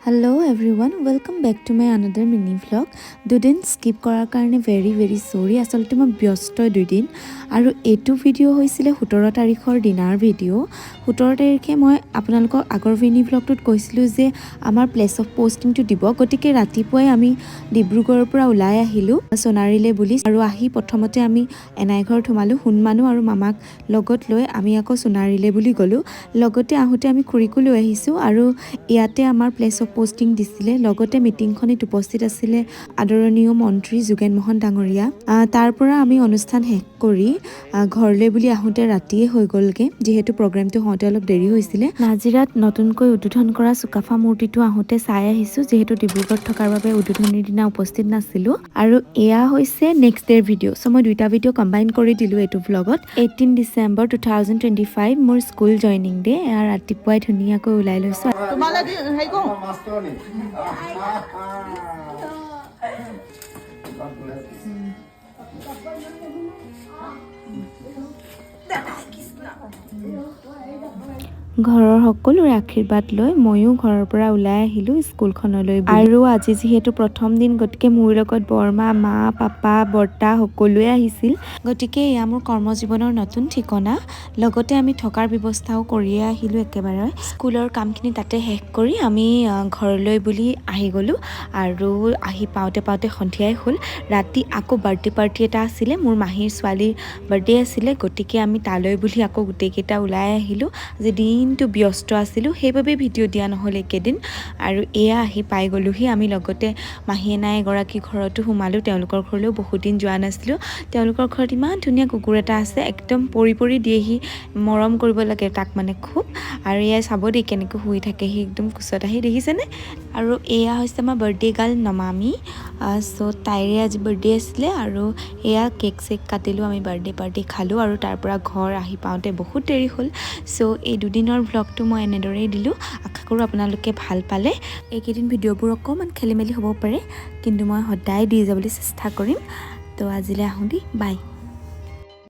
Hello everyone, welcome back to my another mini vlog. দুদিন skip কৰাৰ কাৰণে very sorry. আসলতে মই ব্যস্ত দুদিন আৰু এইটো ভিডিও হৈছিলে 17 তাৰিখৰ দিনাৰ ভিডিও। 17 তাৰিখে মই আপোনালোকক আগৰ মিনি ভ্লগটোত কৈছিলো যে আমাৰ প্লেস অফ পোষ্টিংটো দিব। গতিকে ৰাতিপুৱাই আমি ডিব্ৰুগড়ৰ পৰা ওলাই আহিলো সোণাৰীলে বুলি আৰু আহি প্ৰথমতে আমি এনাই ঘৰ থমালো হুনমানো আৰু মামাক লগত লৈ আমি আকৌ সোণাৰীলে বুলি গলো। লগতে আহোতে আমি খুৰীকো লৈ আহিছো আৰু ইয়াতে আমাৰ প্লেস অফ পোষ্টিং দিছিলে। লগতে মিটিংখনিত উপস্থিত আছিলে আদৰণীয় মন্ত্ৰী যোগেন মোহন ডাঙৰীয়া। তাৰ পৰা আমি অনুষ্ঠান শেষ কৰি ঘৰলৈ বুলি আহোতে ৰাতিয়ে হৈ গলগে, যিহেতু প্ৰগ্ৰামটো হওঁতে অলপ দেৰি হৈছিলে। নাজিৰাত নতুনকৈ উদ্বোধন কৰা চুকাফা মূৰ্তিটো আহোতে চাই আহিছো, যিহেতু ডিব্ৰুগড়ত থকাৰ বাবে উদ্বোধনীৰ দিনা উপস্থিত নাছিলো। আৰু এয়া হৈছে নেক্সট ডেৰ ভিডিঅ'। চ' মই দুটা ভিডিঅ' কম্বাইন কৰি দিলো এইটো ভ্লগত। 18 ডিচেম্বৰ 2025 মোৰ স্কুল জইনিং ডে। এয়া ৰাতিপুৱাই ধুনীয়াকৈ ওলাই লৈছো। ঘৰৰ সকলোৰে আশীৰ্বাদ লৈ ময়ো ঘৰৰ পৰা ওলাই আহিলো স্কুলখনলৈ। আৰু আজি যিহেতু প্ৰথম দিন, গতিকে মোৰ লগত বৰমা, মা, পাপা, বৰ্তা সকলোৱে আহিছিল। গতিকে এয়া মোৰ কৰ্মজীৱনৰ নতুন ঠিকনা। লগতে আমি থকাৰ ব্যৱস্থাও কৰিয়ে আহিলো একেবাৰে। স্কুলৰ কামখিনি তাতে শেষ কৰি আমি ঘৰলৈ বুলি আহি গলো আৰু আহি পাওঁতে সন্ধিয়াই হ'ল। ৰাতি আকৌ বাৰ্থডে পাৰ্টি এটা আছিলে, মোৰ মাহীৰ ছোৱালীৰ বাৰ্থডে আছিলে। গতিকে আমি তালৈ বুলি আকৌ গোটেইকেইটা ওলাই আহিলো। যে দিনটো ব্যস্ত আছিলো, সেইবাবে ভিডিঅ' দিয়া নহ'ল একেদিন। আৰু এয়া আহি পাই গলোহি। আমি লগতে মাহী এনাই এগৰাকী ঘৰতো সোমালো। তেওঁলোকৰ ঘৰলৈও বহুত দিন যোৱা নাছিলো। তেওঁলোকৰ ঘৰত ইমান ধুনীয়া কুকুৰ এটা আছে, একদম পৰি দিয়েহি, মৰম কৰিব লাগে তাক মানে খুব। আৰু এয়া চাব দেই কেনেকৈ শুই থাকে সি একদম কোচত আহি, দেখিছেনে? আৰু এয়া হৈছে আমাৰ বাৰ্থডে গাৰ্ল নমামি। চ' তাইৰে আজি বাৰ্থডে আছিলে আৰু এয়া কেক চেক কাটিলোঁ, আমি বাৰ্থডে পাৰ্টি খালোঁ আৰু তাৰ পৰা ঘৰ আহি পাওঁতে বহুত দেৰি হ'ল। চ' এই দুদিনৰ ভ্লগটো মই এনেদৰেই দিলোঁ। আশা কৰোঁ আপোনালোকে ভাল পালে। এইকেইদিন ভিডিঅ'বোৰ অকণমান খেলি মেলি হ'ব পাৰে, কিন্তু মই সদায় দি যাবলৈ চেষ্টা কৰিম। তো আজিলৈ আহোঁ দেই, বাই।